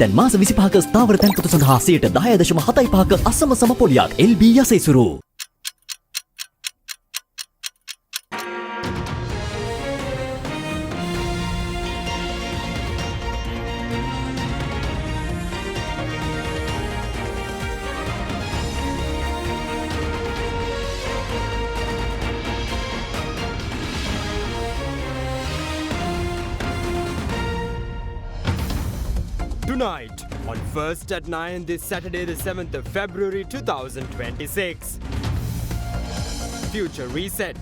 දැන් මාස 25ක ස්ථාවර තැන්පතු සඳහා 10.75ක අසම සම පොලියක් LB යසෙසුරු. Tonight, on First at 9 this Saturday the 7th of February 2026. Future Reset.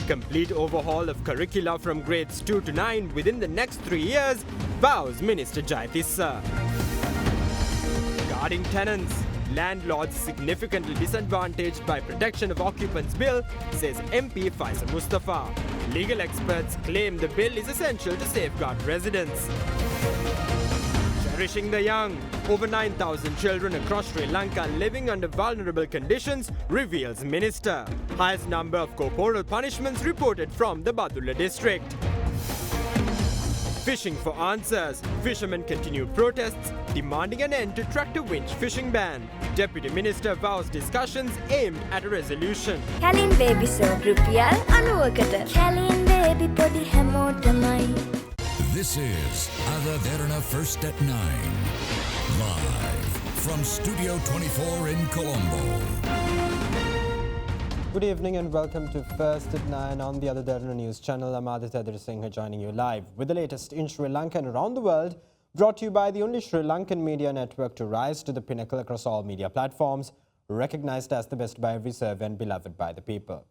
Complete overhaul of curricula from grades 2 to 9 within the next 3 years, vows Minister Jayatissa. Guarding tenants. Landlords significantly disadvantaged by protection of occupants bill, says MP Faisal Mustafa. Legal experts claim the bill is essential to safeguard residents. Cherishing the young. Over 9,000 children across Sri Lanka living under vulnerable conditions, reveals Minister. Highest number of corporal punishments reported from the Badulla district. Fishing for answers. Fishermen continue protests, demanding an end to tractor winch fishing ban. Deputy Minister vows discussions aimed at a resolution. Kalin baby so rupial anuwakata. Kalin baby podi hamotamai. This is Derana First at 9. Live from Studio 24 in Colombo. Good evening and welcome to First at 9 on the Derana News channel. I'm Aditya Singh joining you live with the latest in Sri Lanka and around the world, brought to you by the only Sri Lankan media network to rise to the pinnacle across all media platforms, recognized as the best by every survey and beloved by the people.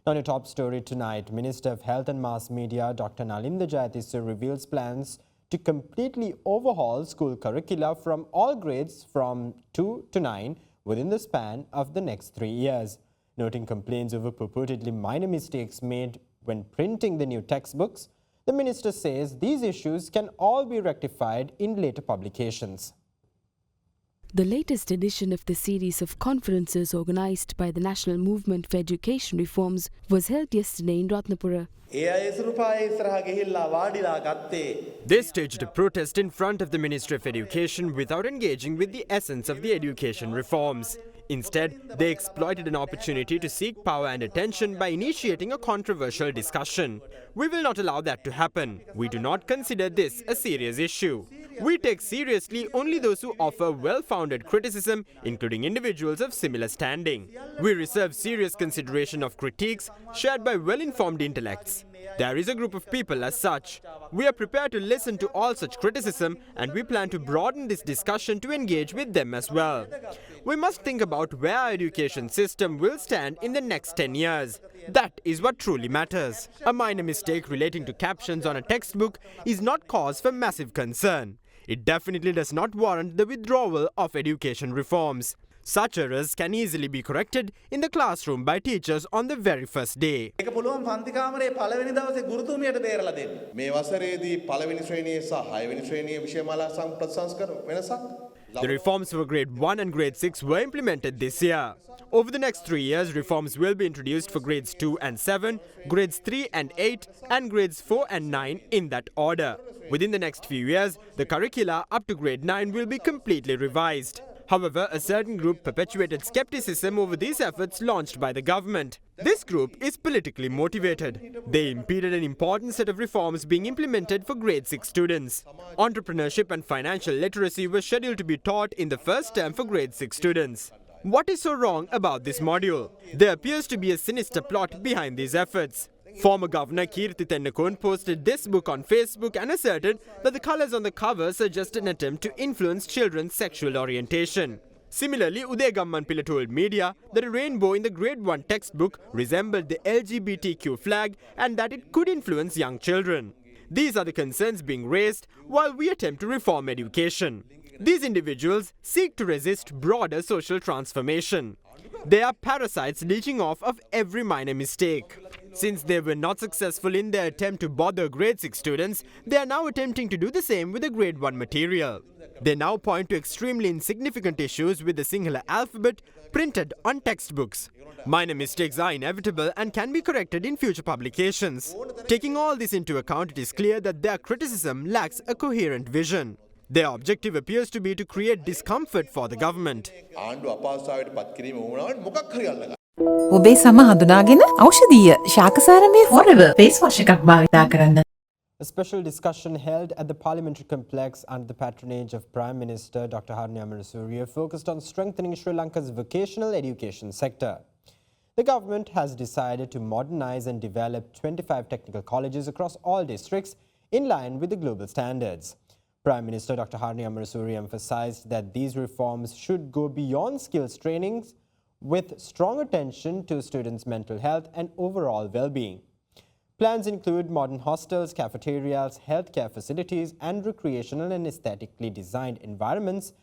On your top story tonight, Minister of Health and Mass Media Dr. Nalinda Jayatissa reveals plans to completely overhaul school curricula from all grades from 2 to 9 within the span of the next 3 years. Noting complaints over purportedly minor mistakes made when printing the new textbooks, the minister says these issues can all be rectified in later publications. The latest edition of the series of conferences organised by the National Movement for Education Reforms was held yesterday in Ratnapura. They staged a protest in front of the Ministry of Education without engaging with the essence of the education reforms. Instead, they exploited an opportunity to seek power and attention by initiating a controversial discussion. We will not allow that to happen. We do not consider this a serious issue. We take seriously only those who offer well-founded criticism, including individuals of similar standing. We reserve serious consideration of critiques shared by well-informed intellects. There is a group of people as such. We are prepared to listen to all such criticism and we plan to broaden this discussion to engage with them as well. We must think about where our education system will stand in the next 10 years. That is what truly matters. A minor mistake relating to captions on a textbook is not cause for massive concern. It definitely does not warrant the withdrawal of education reforms. Such errors can easily be corrected in the classroom by teachers on the very first day. The reforms for grade 1 and grade 6 were implemented this year. Over the next 3 years, reforms will be introduced for grades 2 and 7, grades 3 and 8, and grades 4 and 9 in that order. Within the next few years, the curricula up to grade 9 will be completely revised. However, a certain group perpetuated skepticism over these efforts launched by the government. This group is politically motivated. They impeded an important set of reforms being implemented for grade 6 students. Entrepreneurship and financial literacy were scheduled to be taught in the first term for grade 6 students. What is so wrong about this module? There appears to be a sinister plot behind these efforts. Former Governor Kirti Tennakon posted this book on Facebook and asserted that the colours on the cover suggest an attempt to influence children's sexual orientation. Similarly, Uday Gammanpilla told media that a rainbow in the grade 1 textbook resembled the LGBTQ flag and that it could influence young children. These are the concerns being raised while we attempt to reform education. These individuals seek to resist broader social transformation. They are parasites leeching off of every minor mistake. Since they were not successful in their attempt to bother grade 6 students, they are now attempting to do the same with the grade 1 material. They now point to extremely insignificant issues with the Sinhala alphabet printed on textbooks. Minor mistakes are inevitable and can be corrected in future publications. Taking all this into account, it is clear that their criticism lacks a coherent vision. Their objective appears to be to create discomfort for the government. ආණ්ඩුව අපහසුතාවයට පත් කිරීම වුණාට මොකක් හරි අල්ලගන්න. ඔබේ සම හඳුනාගෙන ඖෂධීය ශාකසාරමය Forever face wash එකක් භාවිතා කරන්න. A special discussion held at the parliamentary complex under the patronage of Prime Minister Dr. Harney Amarasuriya focused on strengthening Sri Lanka's vocational education sector. The government has decided to modernize and develop 25 technical colleges across all districts in line with the global standards. Prime Minister Dr. Harney Amarasuriya emphasized that these reforms should go beyond skills trainings with strong attention to students' mental health and overall well-being. Plans include modern hostels, cafeterias, healthcare facilities, and recreational and aesthetically designed environments,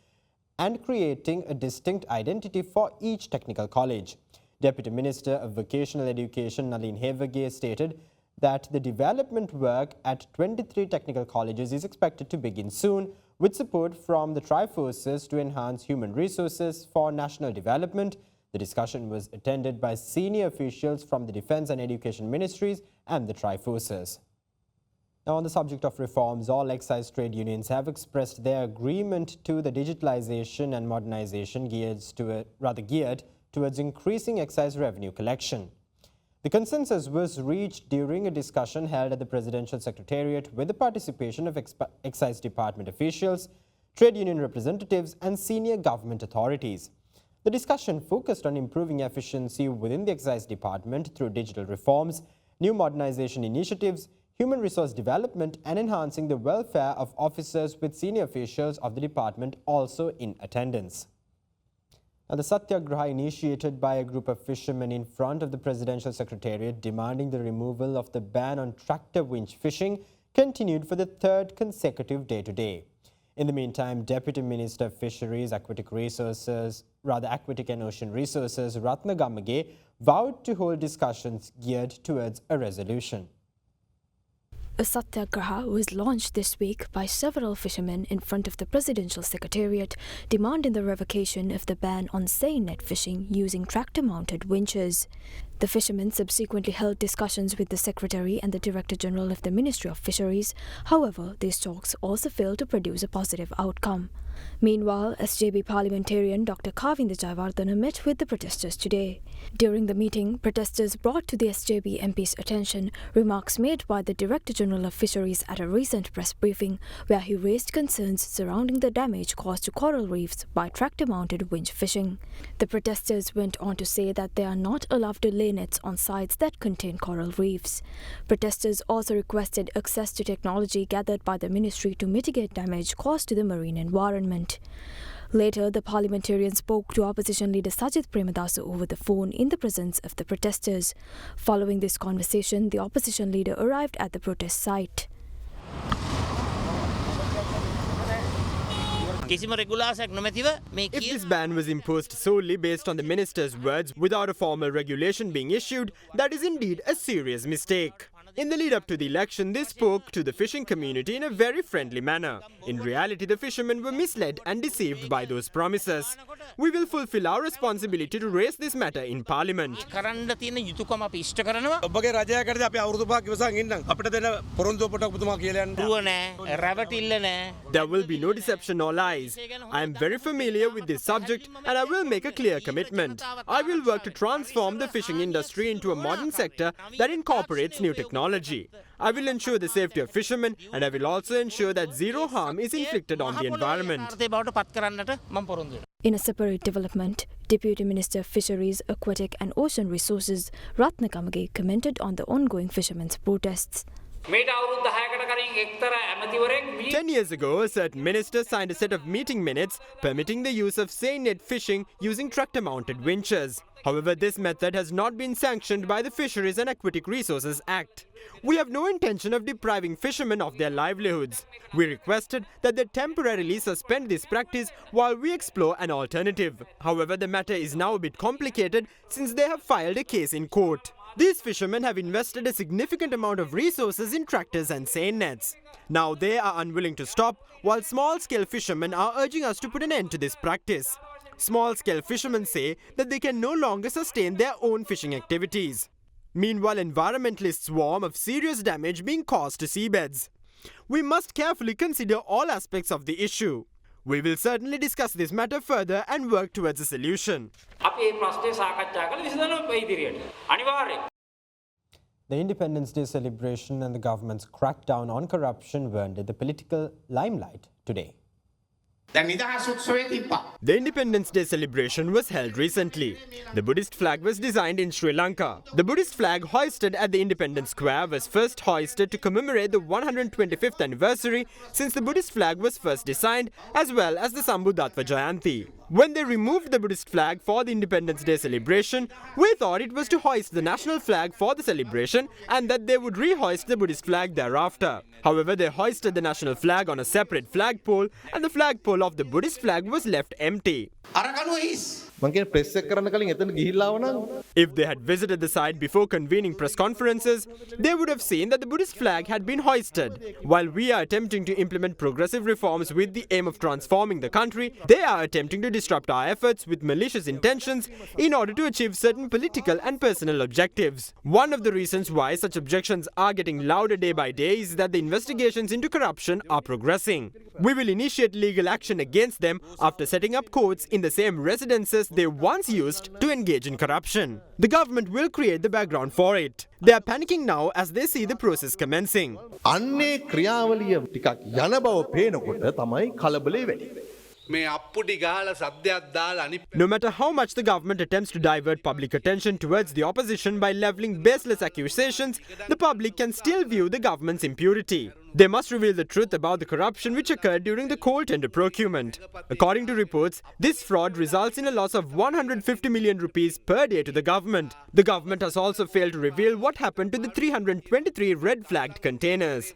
and creating a distinct identity for each technical college. Deputy Minister of Vocational Education Nalin Hevage stated that the development work at 23 technical colleges is expected to begin soon, with support from the Triforces to enhance human resources for national development. The discussion was attended by senior officials from the Defence and Education Ministries and the Triforces. Now, on the subject of reforms, all excise trade unions have expressed their agreement to the digitalization and modernization geared towards increasing excise revenue collection. The consensus was reached during a discussion held at the Presidential Secretariat with the participation of Excise Department officials, trade union representatives, and senior government authorities. The discussion focused on improving efficiency within the Excise Department through digital reforms, new modernization initiatives, human resource development, and enhancing the welfare of officers, with senior officials of the department also in attendance. Now, the Satyagraha initiated by a group of fishermen in front of the Presidential Secretariat demanding the removal of the ban on tractor winch fishing continued for the third consecutive day today. In the meantime, Deputy Minister of Fisheries, Aquatic and Ocean Resources, Ratna Gamage, vowed to hold discussions geared towards a resolution. A satyagraha was launched this week by several fishermen in front of the Presidential Secretariat, demanding the revocation of the ban on seine net fishing using tractor-mounted winches. The fishermen subsequently held discussions with the Secretary and the Director General of the Ministry of Fisheries. However, these talks also failed to produce a positive outcome. Meanwhile, SJB parliamentarian Dr. Kavinda Jayawardena met with the protesters today. During the meeting, protesters brought to the SJB MP's attention remarks made by the Director General of Fisheries at a recent press briefing, where he raised concerns surrounding the damage caused to coral reefs by tractor-mounted winch fishing. The protesters went on to say that they are not allowed to lay nets on sites that contain coral reefs. Protesters also requested access to technology gathered by the ministry to mitigate damage caused to the marine environment. Later, the parliamentarian spoke to opposition leader Sajith Premadasa over the phone in the presence of the protesters. Following this conversation, the opposition leader arrived at the protest site. If this ban was imposed solely based on the minister's words without a formal regulation being issued, that is indeed a serious mistake. In the lead-up to the election, they spoke to the fishing community in a very friendly manner. In reality, the fishermen were misled and deceived by those promises. We will fulfill our responsibility to raise this matter in Parliament. There will be no deception or lies. I am very familiar with this subject and I will make a clear commitment. I will work to transform the fishing industry into a modern sector that incorporates new technology. I will ensure the safety of fishermen and I will also ensure that zero harm is inflicted on the environment. In a separate development, Deputy Minister of Fisheries, Aquatic and Ocean Resources Ratna Gamage commented on the ongoing fishermen's protests. 10 years ago, a certain minister signed a set of meeting minutes permitting the use of seine net fishing using tractor-mounted winches. However, this method has not been sanctioned by the Fisheries and Aquatic Resources Act. We have no intention of depriving fishermen of their livelihoods. We requested that they temporarily suspend this practice while we explore an alternative. However, the matter is now a bit complicated since they have filed a case in court. These fishermen have invested a significant amount of resources in tractors and seine nets. Now they are unwilling to stop, while small-scale fishermen are urging us to put an end to this practice. Small-scale fishermen say that they can no longer sustain their own fishing activities. Meanwhile, environmentalists warn of serious damage being caused to seabeds. We must carefully consider all aspects of the issue. We will certainly discuss this matter further and work towards a solution. The Independence Day celebration and the government's crackdown on corruption were under the political limelight today. The Independence Day celebration was held recently. The Buddhist flag was designed in Sri Lanka. The Buddhist flag hoisted at the Independence Square was first hoisted to commemorate the 125th anniversary since the Buddhist flag was first designed, as well as the Sambuddhatva Jayanti. When they removed the Buddhist flag for the Independence Day celebration, we thought it was to hoist the national flag for the celebration and that they would rehoist the Buddhist flag thereafter. However, they hoisted the national flag on a separate flagpole and the flagpole of the Buddhist flag was left empty. If they had visited the site before convening press conferences, they would have seen that the Buddhist flag had been hoisted. While we are attempting to implement progressive reforms with the aim of transforming the country, they are attempting to disrupt our efforts with malicious intentions in order to achieve certain political and personal objectives. One of the reasons why such objections are getting louder day by day is that the investigations into corruption are progressing. We will initiate legal action against them after setting up courts in the same residences they once used to engage in corruption. The government will create the background for it. They are panicking now as they see the process commencing. No matter how much the government attempts to divert public attention towards the opposition by levelling baseless accusations, the public can still view the government's impurity. They must reveal the truth about the corruption which occurred during the coal tender procurement. According to reports, this fraud results in a loss of 150 million rupees per day to the government. The government has also failed to reveal what happened to the 323 red-flagged containers.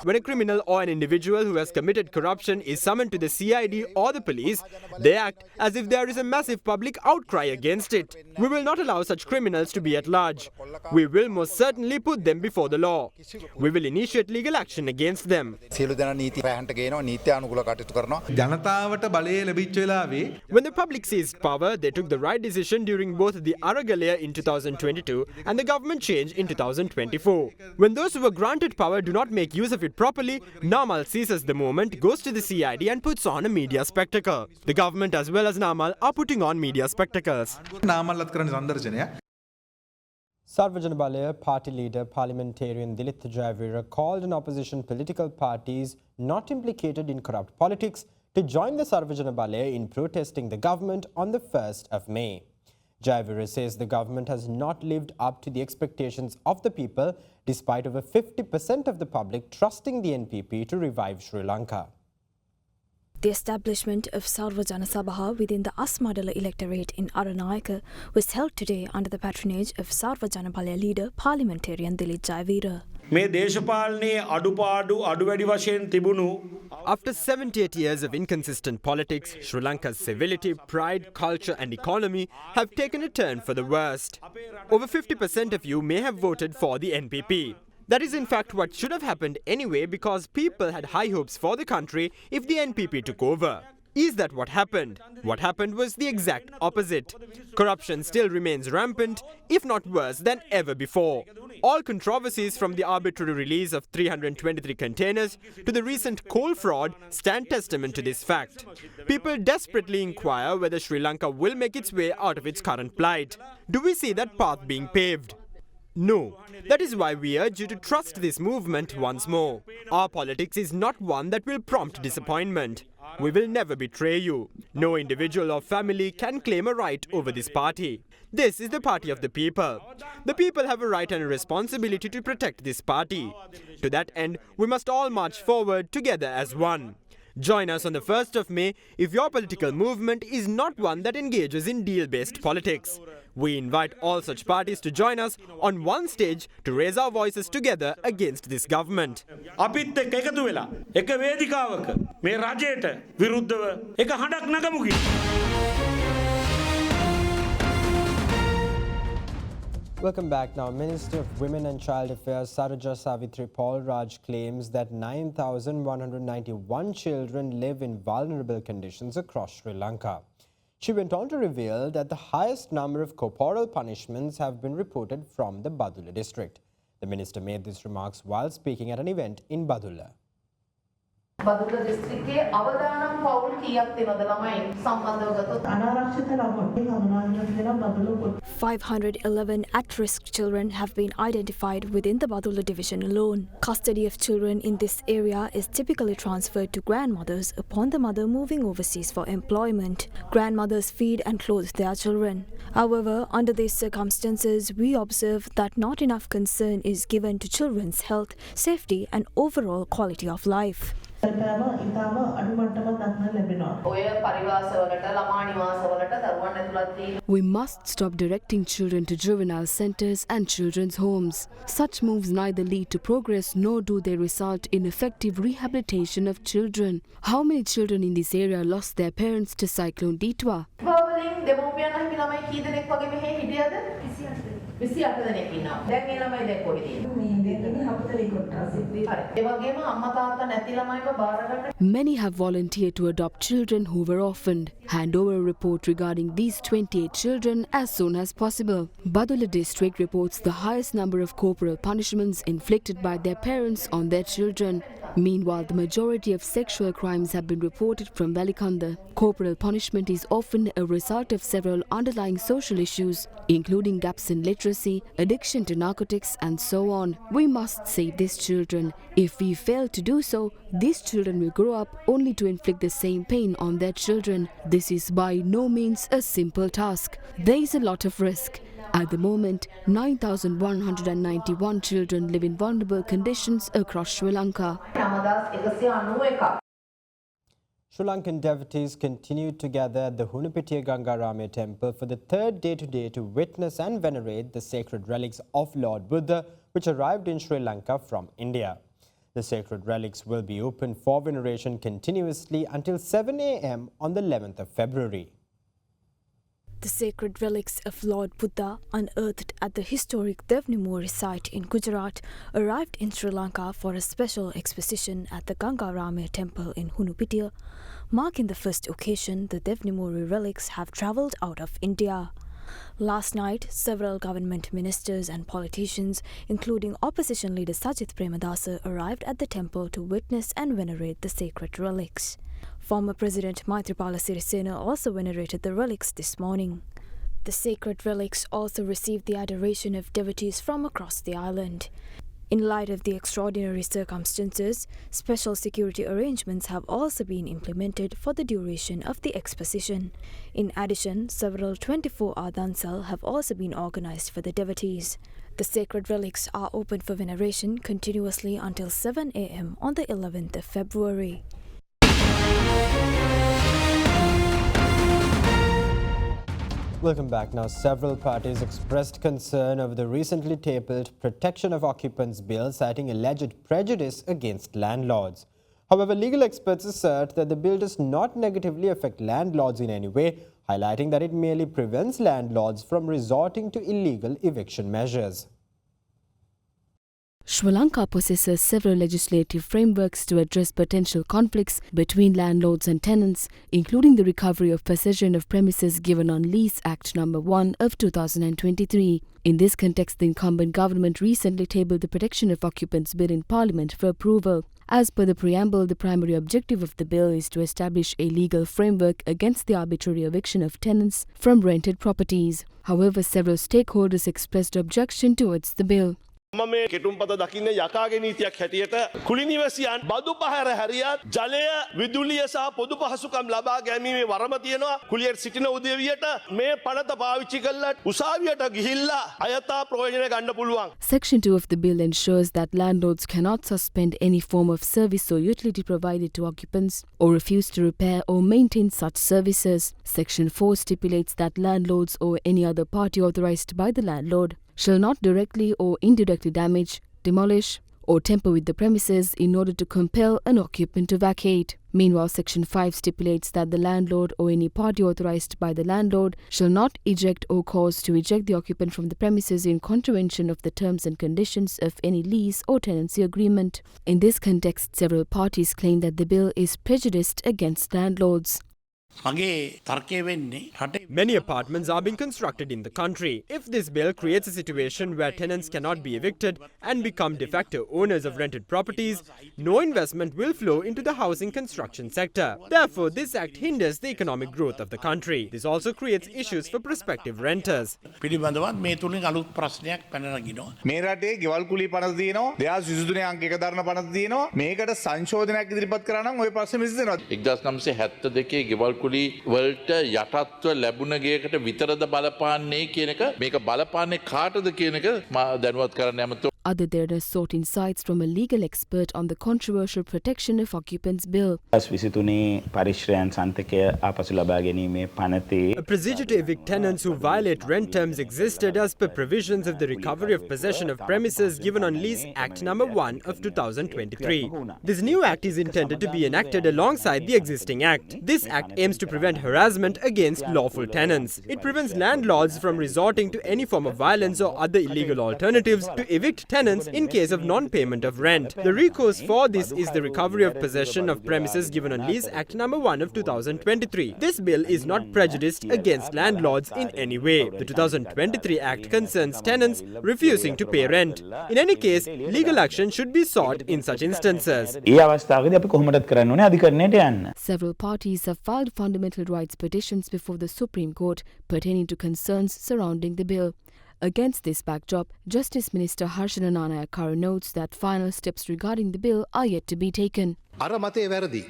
When a criminal or an individual who has committed corruption is summoned to the CID or the police, they act as if there is a massive public outcry against it. We will not allow such criminals to be at large. We will most certainly put them before the law. We will initiate legal action against them. When the public seized power, they took the right decision during both the Aragalaya in 2022 and the government change in 2024. When those who were granted power do not make use of it properly, Namal seizes the moment, goes to the CID and puts on a media spectacle. The government as well as Namal are putting on media spectacles. Sarvajana Balaya party leader parliamentarian Dilith Jayavira called on opposition political parties not implicated in corrupt politics to join the Sarvajana Balaya in protesting the government on the 1st of May. Jayavira says the government has not lived up to the expectations of the people despite over 50% of the public trusting the NPP to revive Sri Lanka. The establishment of Sarvajana Sabha within the Asmadala electorate in Aranayaka was held today under the patronage of Sarvajana Balaya leader parliamentarian Dilith Jayavira. After 78 years of inconsistent politics, Sri Lanka's civility, pride, culture and economy have taken a turn for the worst. Over 50% of you may have voted for the NPP. That is in fact what should have happened anyway because people had high hopes for the country if the NPP took over. Is that what happened? What happened was the exact opposite. Corruption still remains rampant, if not worse than ever before. All controversies from the arbitrary release of 323 containers to the recent coal fraud stand testament to this fact. People desperately inquire whether Sri Lanka will make its way out of its current plight. Do we see that path being paved? No. That is why we urge you to trust this movement once more. Our politics is not one that will prompt disappointment. We will never betray you. No individual or family can claim a right over this party. This is the party of the people. The people have a right and a responsibility to protect this party. To that end, we must all march forward together as one. Join us on the 1st of May if your political movement is not one that engages in deal-based politics. We invite all such parties to join us on one stage to raise our voices together against this government. Welcome back. Now, Minister of Women and Child Affairs Sarojah Savitri Paul Raj claims that 9,191 children live in vulnerable conditions across Sri Lanka. She went on to reveal that the highest number of corporal punishments have been reported from the Badula district. The minister made these remarks while speaking at an event in Badulla. Badulla දිස්ත්‍රික්කයේ අවදානම් පවුල් කීයක් තියෙනවද ළමයින් සම්බන්ධව ගත්තොත් අනාරක්ෂිත ළමයින් හඳුනාගෙන තියෙනවා Badulla 511 at-risk children have been identified within the Badulla division alone. Custody of children in this area is typically transferred to grandmothers upon the mother moving overseas for employment. Grandmothers feed and clothe their children. However, under these circumstances, we observe that not enough concern is given to children's health, safety and overall quality of life. We must stop directing children to juvenile centers and children's homes. Such moves neither lead to progress nor do they result in effective rehabilitation of children. How many children in this area lost their parents to Cyclone Ditwa? Many have volunteered to adopt children who were orphaned. Hand over a report regarding these 28 children as soon as possible. Badulla district reports the highest number of corporal punishments inflicted by their parents on their children. Meanwhile, the majority of sexual crimes have been reported from Velikanda. Corporal punishment is often a result of several underlying social issues, including gaps in literacy, addiction to narcotics, and so on. We must save these children. If we fail to do so, these children will grow up only to inflict the same pain on their children. This is by no means a simple task. There is a lot of risk. At the moment, 9,191 children live in vulnerable conditions across Sri Lanka. Sri Lankan devotees continued to gather at the Hunupitiya Gangarame temple for the third day today to witness and venerate the sacred relics of Lord Buddha, which arrived in Sri Lanka from India. The sacred relics will be open for veneration continuously until 7 a.m. on the 11th of February. The sacred relics of Lord Buddha, unearthed at the historic Devnimuri site in Gujarat, arrived in Sri Lanka for a special exposition at the Gangarame temple in Hunupitiya. Marking the first occasion, the Devnimuri relics have travelled out of India. Last night, several government ministers and politicians, including opposition leader Sajith Premadasa, arrived at the temple to witness and venerate the sacred relics. Former President Maithripala Sirisena also venerated the relics this morning. The sacred relics also received the adoration of devotees from across the island. In light of the extraordinary circumstances, special security arrangements have also been implemented for the duration of the exposition. In addition, several 24-hour dhansal have also been organized for the devotees. The sacred relics are open for veneration continuously until 7 a.m. on the 11th of February. Welcome back. Now, several parties expressed concern over the recently tabled Protection of Occupants Bill, citing alleged prejudice against landlords. However, legal experts assert that the bill does not negatively affect landlords in any way, highlighting that it merely prevents landlords from resorting to illegal eviction measures. Sri Lanka possesses several legislative frameworks to address potential conflicts between landlords and tenants, including the Recovery of Possession of Premises Given on Lease Act No. 1 of 2023. In this context, the incumbent government recently tabled the Protection of Occupants Bill in Parliament for approval. As per the preamble, the primary objective of the bill is to establish a legal framework against the arbitrary eviction of tenants from rented properties. However, several stakeholders expressed objection towards the bill. මම මේ කෙටුම්පත දකින්න යකාගේ නීතියක් හැටියට කුලිනිවැසියන් බදු පහර හැරියත් ජලය විදුලිය සහ පොදු පහසුකම් ලබා ගැනීමේ වරම තියෙනවා කුලියට සිටින උදවියට මේ පනත පාවිච්චි කරලා උසාවියට ගිහිල්ලා අයථා ප්‍රයෝජන ගන්න පුළුවන්. Section 2 of the bill ensures that landlords cannot suspend any form of service or utility provided to occupants or refuse to repair or maintain such services. Section 4 stipulates that landlords or any other party authorized by the landlord shall not directly or indirectly damage, demolish, or tamper with the premises in order to compel an occupant to vacate. Meanwhile, Section 5 stipulates that the landlord or any party authorized by the landlord shall not eject or cause to eject the occupant from the premises in contravention of the terms and conditions of any lease or tenancy agreement. In this context, several parties claim that the bill is prejudiced against landlords. Many apartments are being constructed in the country. If this bill creates a situation where tenants cannot be evicted and become de facto owners of rented properties, no investment will flow into the housing construction sector. Therefore, this act hinders the economic growth of the country. This also creates issues for prospective renters. මේ රටේ ගෙවල් කුලී 50 දිනනවා 2023 අංක එක දරන 50 දිනනවා මේකට සංශෝධනයක් ඉදිරිපත් කරා නම් ওই ප්‍රශ්නේ විසඳෙනවා 1972 ගෙවල් කුලී වලට යටත්ව ලැබුණ ගයකට විතරද බලපාන්නේ කියන එක මේක බලපාන්නේ කාටද කියන එක මා දැනුවත් කරන්න යමතෝ. Other Derana sought insights from a legal expert on the controversial Protection of Occupants Bill. A procedure to evict tenants who violate rent terms existed as per provisions of the Recovery of Possession of Premises Given on Lease Act No. 1 of 2023. This new act is intended to be enacted alongside the existing act. This act aims to prevent harassment against lawful tenants. It prevents landlords from resorting to any form of violence or other illegal alternatives to evict tenants in case of non-payment of rent. The recourse for this is the Recovery of Possession of Premises Given on Lease Act No. 1 of 2023. This bill is not prejudiced against landlords in any way. The 2023 Act concerns tenants refusing to pay rent. In any case, legal action should be sought in such instances. Several parties have filed fundamental rights petitions before the Supreme Court pertaining to concerns surrounding the bill. Against this backdrop, Justice Minister Sarvajana notes that final steps regarding the bill are yet to be taken.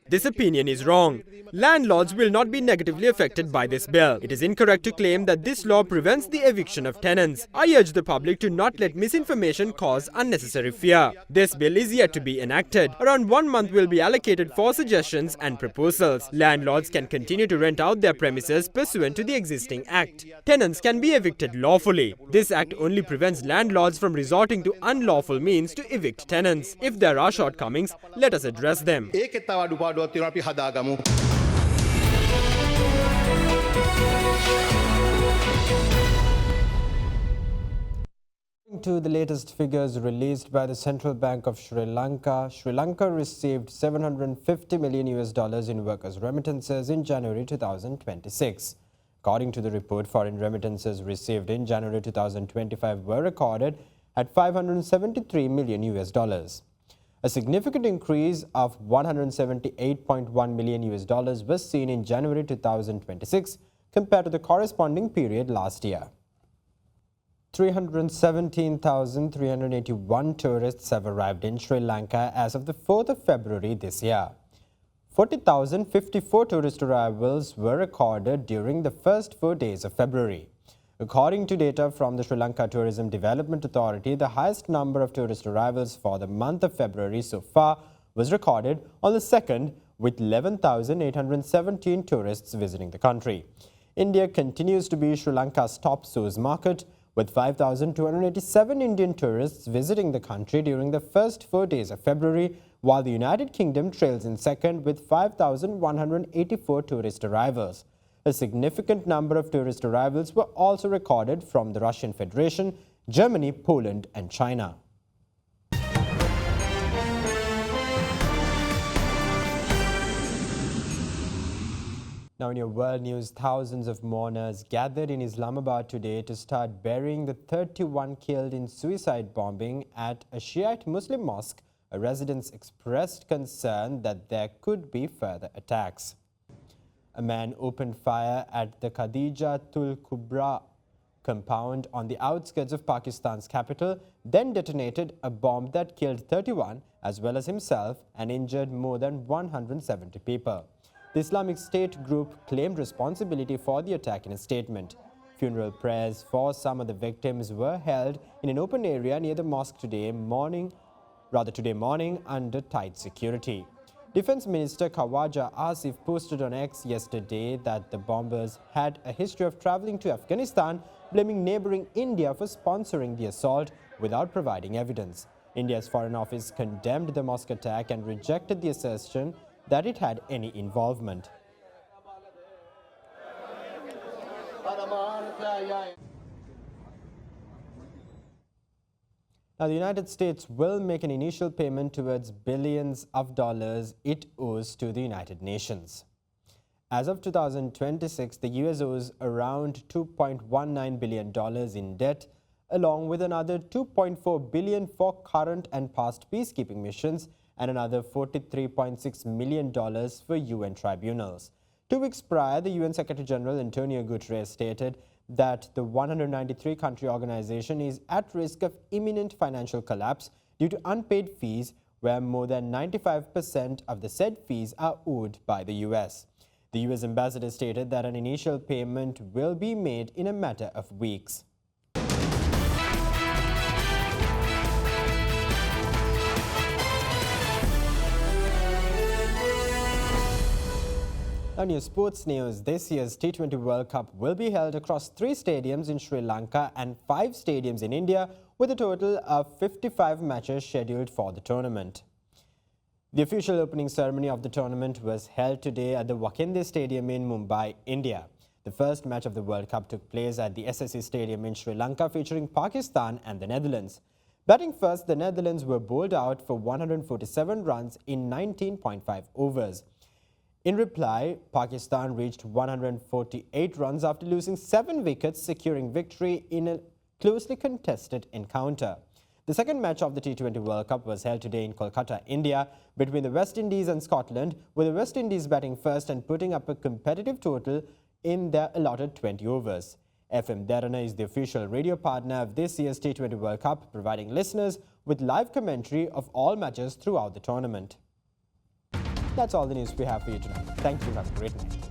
This opinion is wrong. Landlords will not be negatively affected by this bill. It is incorrect to claim that this law prevents the eviction of tenants. I urge the public to not let misinformation cause unnecessary fear. This bill is yet to be enacted. Around 1 month will be allocated for suggestions and proposals. Landlords can continue to rent out their premises pursuant to the existing act. Tenants can be evicted lawfully. This act only prevents landlords from resorting to unlawful means to evict tenants. If there are shortcomings, let us address them. ඒකෙත් තව අඩුපාඩුවක් තියෙනවා අපි හදාගමු. To the latest figures released by the Central Bank of Sri Lanka received $750 million in workers' remittances in January 2026. According to the report, foreign remittances received in January 2025 were recorded at $573 million. A significant increase of $178.1 million was seen in January 2026 compared to the corresponding period last year. 317,381 tourists have arrived in Sri Lanka as of the 4th of February this year. 40,054 tourist arrivals were recorded during the first 4 days of February. According to data from the Sri Lanka Tourism Development Authority, the highest number of tourist arrivals for the month of February so far was recorded on the 2nd, with 11,817 tourists visiting the country. India continues to be Sri Lanka's top source market, with 5,287 Indian tourists visiting the country during the first 4 days of February, while the United Kingdom trails in second with 5,184 tourist arrivals. A significant number of tourist arrivals were also recorded from the Russian Federation, Germany, Poland and China. Now in your world news, thousands of mourners gathered in Islamabad today to start burying the 31 killed in suicide bombing at a Shiite Muslim mosque. A residents expressed concern that there could be further attacks. A man opened fire at the Khadija Tul Kubra compound on the outskirts of Pakistan's capital, then detonated a bomb that killed 31 as well as himself and injured more than 170 people. The Islamic State group claimed responsibility for the attack in a statement. Funeral prayers for some of the victims were held in an open area near the mosque today morning under tight security. Defense Minister Khawaja Asif posted on X yesterday that the bombers had a history of traveling to Afghanistan, blaming neighboring India for sponsoring the assault without providing evidence. India's Foreign Office condemned the mosque attack and rejected the assertion that it had any involvement. Now, the United States will make an initial payment towards billions of dollars it owes to the United Nations. As of 2026, the US owes around $2.19 billion in debt, along with another $2.4 billion for current and past peacekeeping missions and another $43.6 million for UN tribunals. 2 weeks prior, the UN Secretary-General Antonio Guterres stated that the 193-country organization is at risk of imminent financial collapse due to unpaid fees, where more than 95% of the said fees are owed by the US. The US ambassador stated that an initial payment will be made in a matter of weeks. On your sports news, this year's T20 World Cup will be held across 3 stadiums in Sri Lanka and 5 stadiums in India, with a total of 55 matches scheduled for the tournament. The official opening ceremony of the tournament was held today at the Vocational Stadium in Mumbai, India. The first match of the World Cup took place at the SSC Stadium in Sri Lanka, featuring Pakistan and the Netherlands. Batting first, the Netherlands were bowled out for 147 runs in 19.5 overs. In reply, Pakistan reached 148 runs after losing 7 wickets, securing victory in a closely contested encounter. The second match of the T20 World Cup was held today in Kolkata, India, between the West Indies and Scotland, with the West Indies batting first and putting up a competitive total in their allotted 20 overs. FM Derana is the official radio partner of this year's T20 World Cup, providing listeners with live commentary of all matches throughout the tournament. That's all the news we have for you tonight. Thank you. Have a great night.